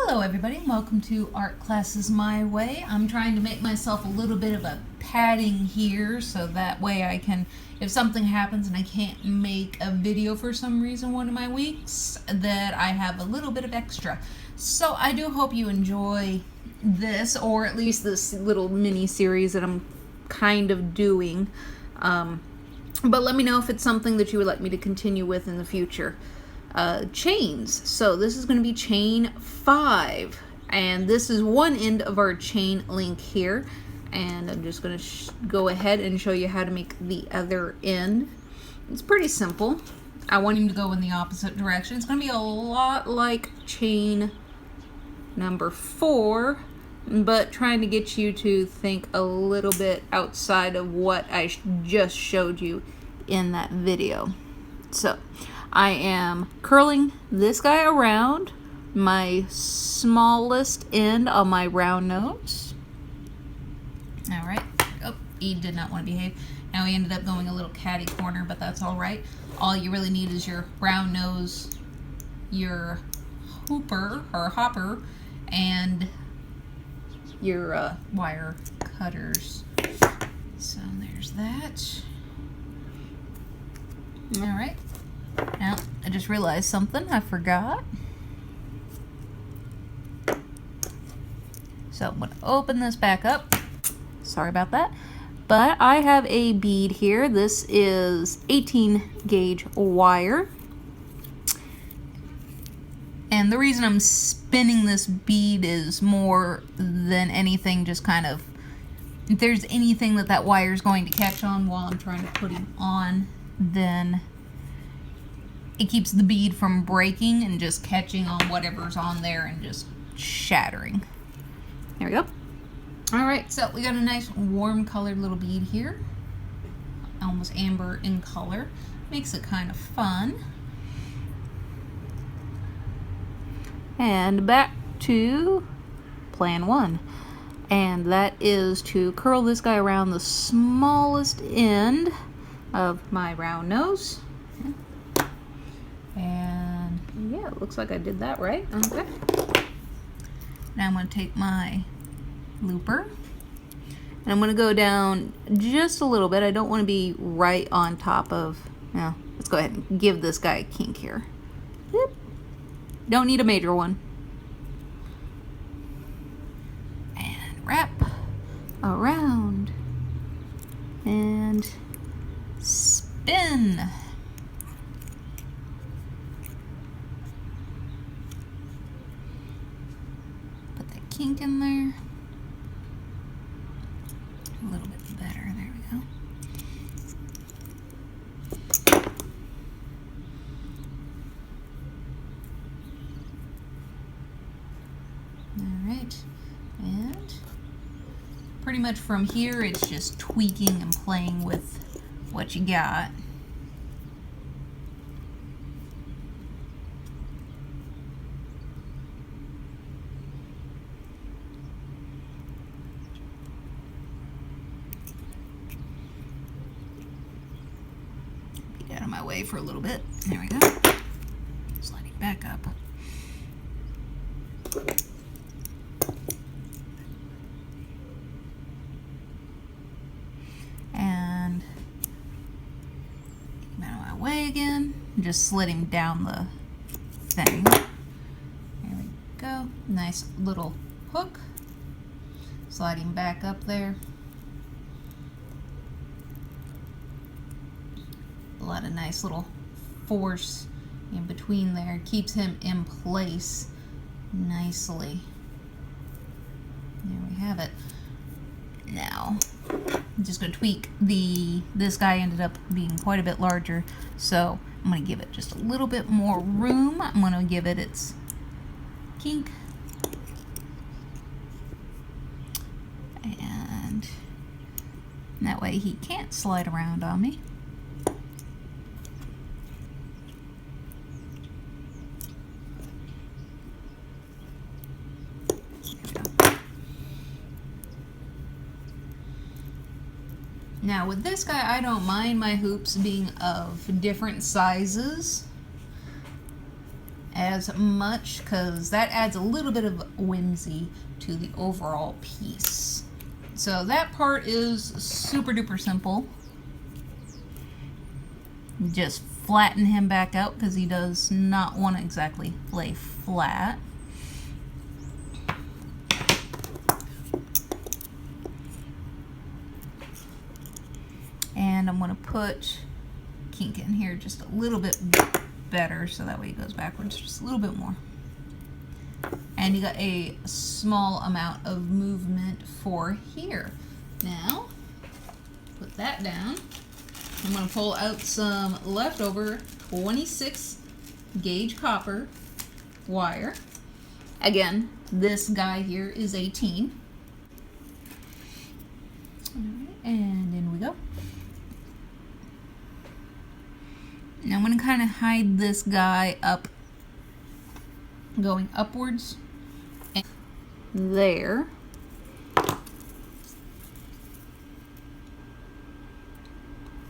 Hello everybody, welcome to Art Classes My Way. I'm trying to make myself a little bit of a padding here so that way I can, if something happens and I can't make a video for some reason one of my weeks, that I have a little bit of extra. So I do hope you enjoy this, or at least this little mini series that I'm kind of doing. But let me know if it's something that you would like me to continue with in the future. Chains. So this is going to be chain 5, and this is one end of our chain link here, and I'm just going to go ahead and show you how to make the other end. It's pretty simple. I want him to go in the opposite direction. It's going to be a lot like chain number 4, but trying to get you to think a little bit outside of what I just showed you in that video. So I am curling this guy around my smallest end on my round nose. All right. Oh, he did not want to behave. Now he ended up going a little catty corner, but that's all right. All you really need is your round nose, your hopper, and your wire cutters. So there's that. All right. Now, I just realized something I forgot. So I'm going to open this back up. Sorry about that. But I have a bead here. This is 18 gauge wire. And the reason I'm spinning this bead is more than anything just kind of, if there's anything that wire is going to catch on while I'm trying to put him on, then it keeps the bead from breaking and just catching on whatever's on there and just shattering. There we go. Alright, so we got a nice warm colored little bead here. Almost amber in color. Makes it kind of fun. And back to plan 1. And that is to curl this guy around the smallest end of my round nose. And yeah, it looks like I did that right. Okay. Now I'm going to take my looper and I'm going to go down just a little bit. I don't want to be right on top of, now let's go ahead and give this guy a kink here. Yep. Don't need a major one. And wrap around and spin. Kink in there. A little bit better. There we go. Alright. And pretty much from here it's just tweaking and playing with what you got. Out of my way for a little bit. There we go. Sliding back up. And get him out of my way again. Just slid him down the thing. There we go. Nice little hook. Sliding back up there. A lot of nice little force in between there. Keeps him in place nicely. There we have it. Now, I'm just going to tweak this guy ended up being quite a bit larger, so I'm going to give it just a little bit more room. I'm going to give it its kink. And that way he can't slide around on me. Now with this guy, I don't mind my hoops being of different sizes as much because that adds a little bit of whimsy to the overall piece. So that part is super duper simple. Just flatten him back out because he does not want to exactly lay flat. And I'm going to put kink in here just a little bit better so that way it goes backwards just a little bit more. And you got a small amount of movement for here. Now, put that down. I'm going to pull out some leftover 26 gauge copper wire. Again, this guy here is 18. All right, and in we go. Now I'm going to kind of hide this guy up, going upwards and there.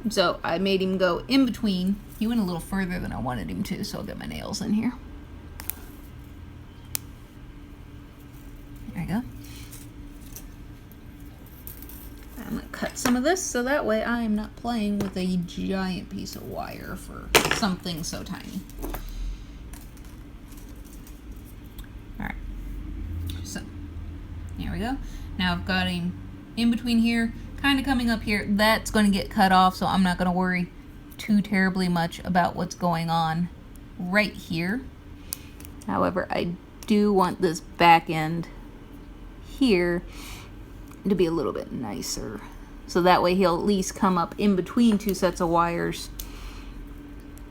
So I made him go in between. He went a little further than I wanted him to, so I'll get my nails in here. There we go. I'm going to cut some of this so that way I am not playing with a giant piece of wire for something so tiny. Alright, so there we go. Now I've got him in between here, kind of coming up here. That's going to get cut off, so I'm not going to worry too terribly much about what's going on right here. However, I do want this back end here to be a little bit nicer, so that way he'll at least come up in between two sets of wires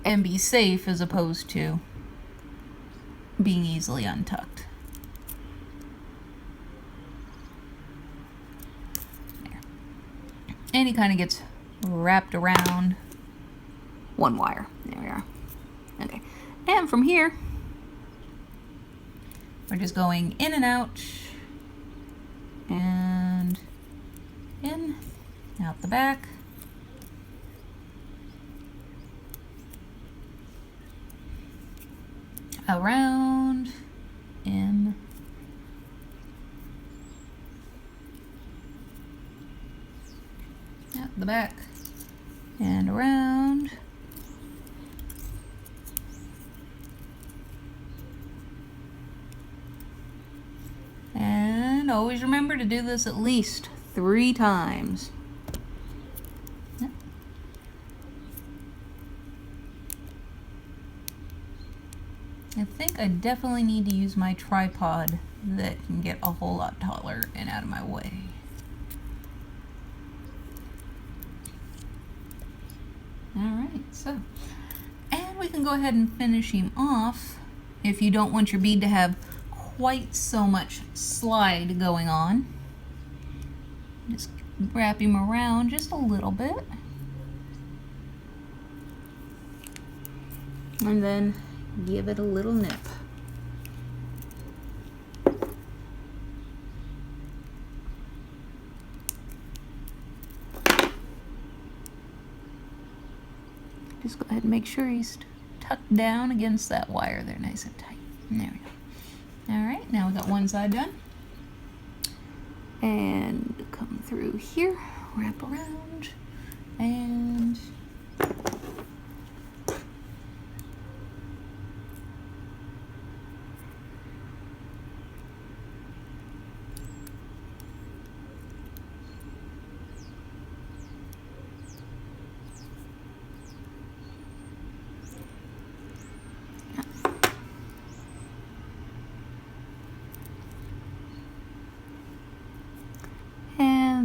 and be safe as opposed to being easily untucked. There. And he kind of gets wrapped around one wire. There we are. Okay, and from here we're just going in and out and in, out the back, around, in, out the back, and around. And always remember to do this at least 3 times. Yep. I think I definitely need to use my tripod that can get a whole lot taller and out of my way. Alright, so, and we can go ahead and finish him off if you don't want your bead to have quite so much slide going on. Just wrap him around just a little bit. And then give it a little nip. Just go ahead and make sure he's tucked down against that wire there nice and tight. And there we go. Alright, now we got one side done. And come through here, wrap around, and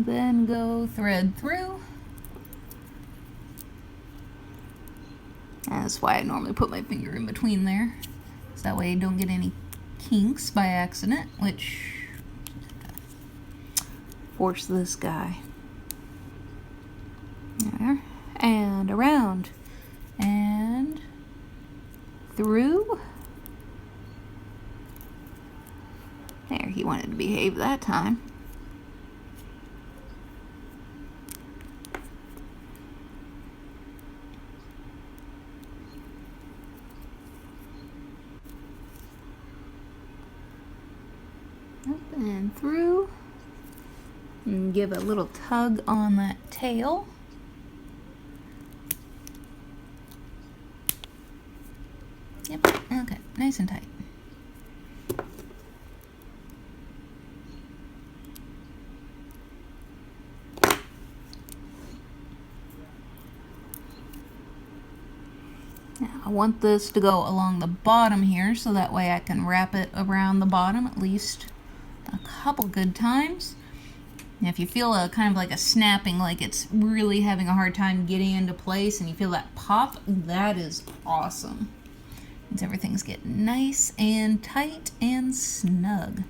then go thread through. That's why I normally put my finger in between there, so that way I don't get any kinks by accident, which force this guy. There, and around, and through. There, he wanted to behave that time. Up and through. And give a little tug on that tail. Yep, okay, nice and tight. Now, I want this to go along the bottom here, so that way I can wrap it around the bottom at least a couple good times. Now, if you feel a kind of like a snapping, like it's really having a hard time getting into place, and you feel that pop, that is awesome. Means everything's getting nice and tight and snug.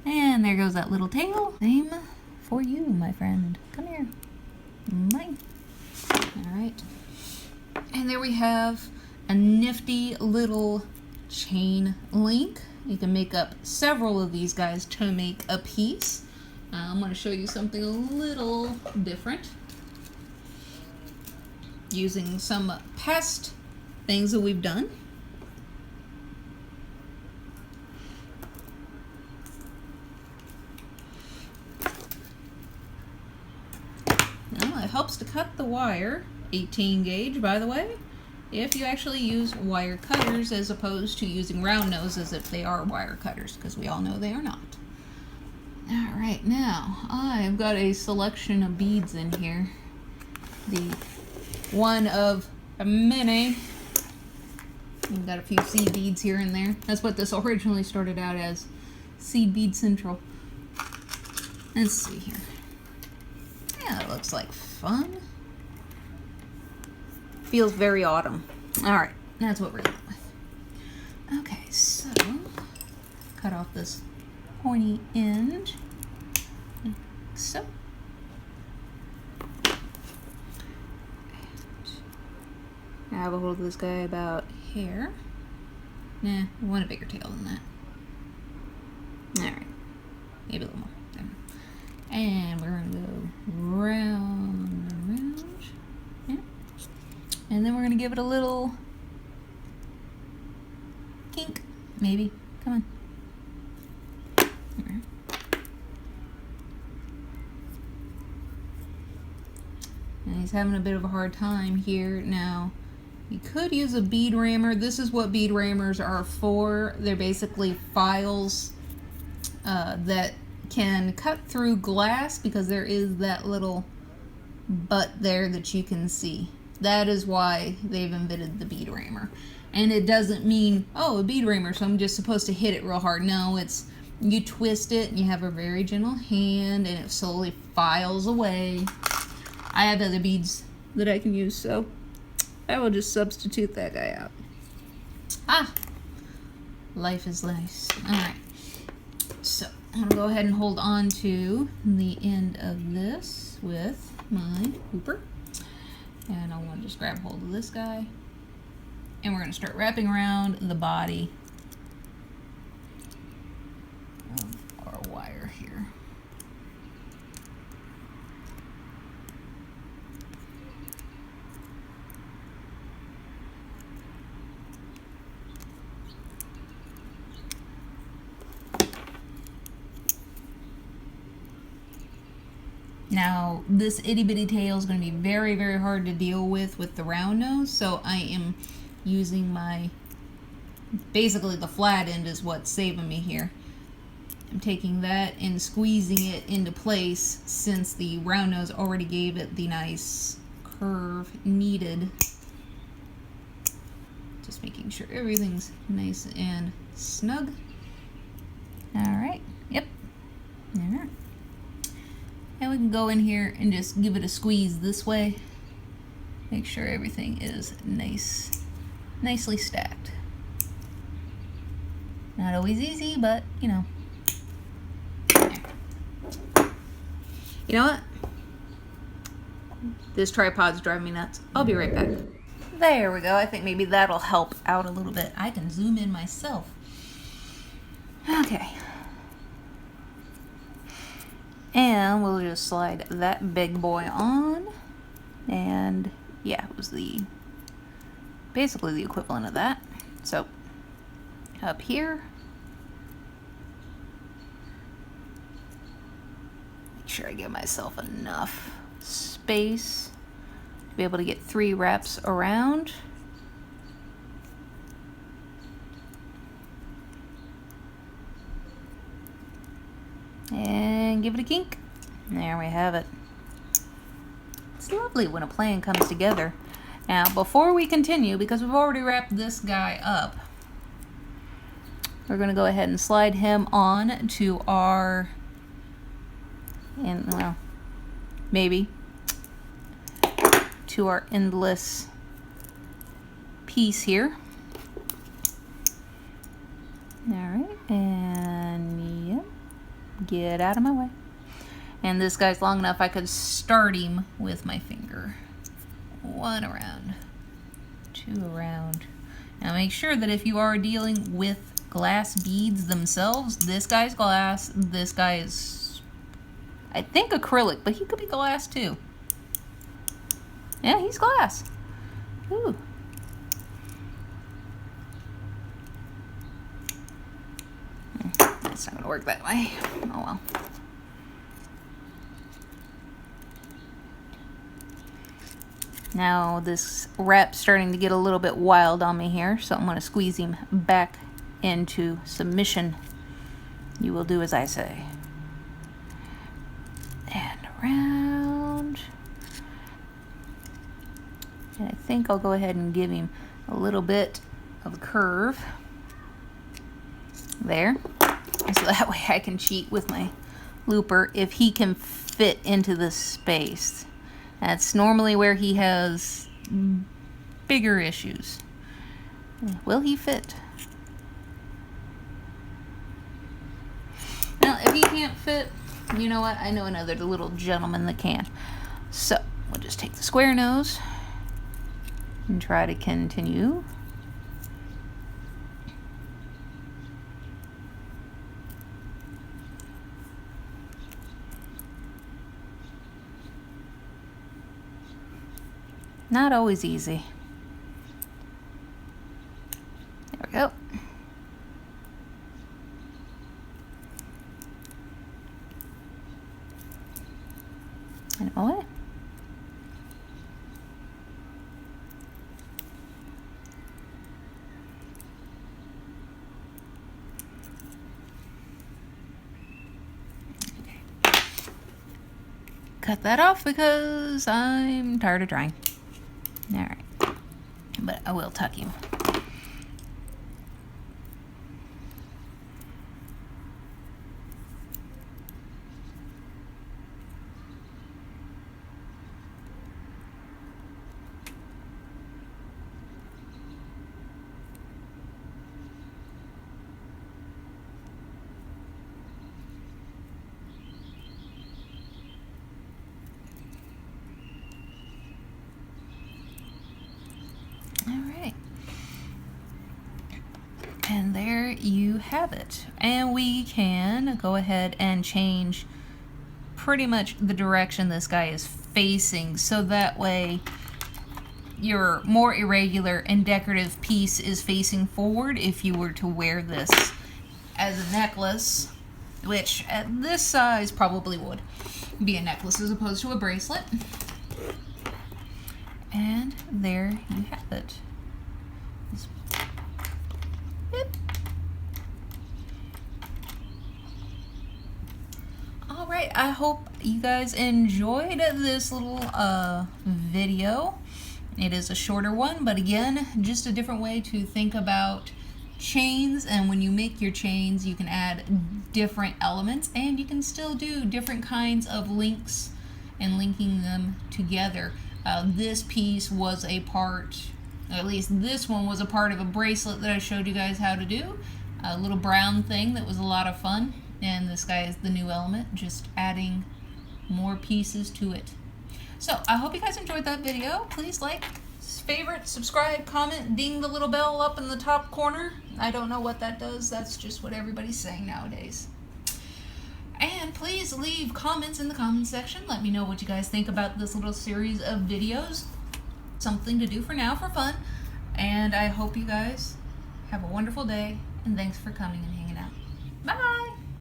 And there goes that little tail. Same for you, my friend. Come here. Mine. All right. And there we have a nifty little chain link. You can make up several of these guys to make a piece. I'm going to show you something a little different using some past things that we've done. Now, it helps to cut the wire, 18 gauge by the way, if you actually use wire cutters as opposed to using round nose as if they are wire cutters, because we all know they are not. Alright, now I've got a selection of beads in here. The one of many. We've got a few seed beads here and there. That's what this originally started out as, Seed Bead Central. Let's see here. Yeah, that looks like fun. Feels very autumn. Alright, that's what we're going with. Okay, so cut off this pointy end, like so. I have a hold of this guy about here. Nah, I want a bigger tail than that. Alright, maybe a little more. There. And we're going to go round and round. Yeah. And then we're going to give it a little kink, maybe. Come on. And he's having a bit of a hard time here. Now, you could use a bead rammer. This is what bead rammers are for. They're basically files that can cut through glass, because there is that little butt there that you can see. That is why they've invented the bead rammer. And it doesn't mean, oh, a bead rammer, so I'm just supposed to hit it real hard. No, it's, you twist it and you have a very gentle hand and it slowly files away. I have other beads that I can use, so I will just substitute that guy out. Ah, life is nice. All right, so I'm gonna go ahead and hold on to the end of this with my hooper. And I want to just grab hold of this guy. And we're gonna start wrapping around the body of our wire here. Now, this itty bitty tail is going to be very, very hard to deal with the round nose, so I am using my, basically the flat end is what's saving me here. I'm taking that and squeezing it into place since the round nose already gave it the nice curve needed. Just making sure everything's nice and snug. Alright, yep. Alright. And we can go in here and just give it a squeeze this way. Make sure everything is nicely stacked. Not always easy, but you know. You know what? This tripod's driving me nuts. I'll be right back. There we go. I think maybe that'll help out a little bit. I can zoom in myself. Okay. And we'll just slide that big boy on. And yeah, it was basically the equivalent of that. So up here, sure I give myself enough space to be able to get 3 wraps around. And give it a kink. There we have it. It's lovely when a plan comes together. Now, before we continue, because we've already wrapped this guy up, we're going to go ahead and slide him on to our, well, maybe, to our endless piece here. Alright, and yep, get out of my way. And this guy's long enough I could start him with my finger. 1 around, 2 around. Now make sure that if you are dealing with glass beads themselves, this guy's glass, this guy is, I think, acrylic, but he could be glass too. Yeah, he's glass. Ooh. It's not gonna work that way. Oh well. Now this wrap's starting to get a little bit wild on me here, so I'm gonna squeeze him back into submission. You will do as I say. And around. And I think I'll go ahead and give him a little bit of a curve. There. So that way I can cheat with my looper if he can fit into this space. That's normally where he has bigger issues. Will he fit? Now, if he can't fit, you know what? I know another little gentleman that can. So, we'll just take the square nose and try to continue. Not always easy. There we go. And away. Cut that off because I'm tired of trying. Alright, but I will tuck him. And there you have it. And we can go ahead and change pretty much the direction this guy is facing, so that way your more irregular and decorative piece is facing forward if you were to wear this as a necklace, which at this size probably would be a necklace as opposed to a bracelet. And there you have it. Alright, I hope you guys enjoyed this little video. It is a shorter one, but again, just a different way to think about chains. And when you make your chains, you can add different elements, and you can still do different kinds of links and linking them together. This piece was a part, at least this one was a part of a bracelet that I showed you guys how to do. A little brown thing that was a lot of fun. And this guy is the new element, just adding more pieces to it. So I hope you guys enjoyed that video. Please like, favorite, subscribe, comment, ding the little bell up in the top corner. I don't know what that does. That's just what everybody's saying nowadays. And please leave comments in the comment section. Let me know what you guys think about this little series of videos. Something to do for now for fun. And I hope you guys have a wonderful day. And thanks for coming in here.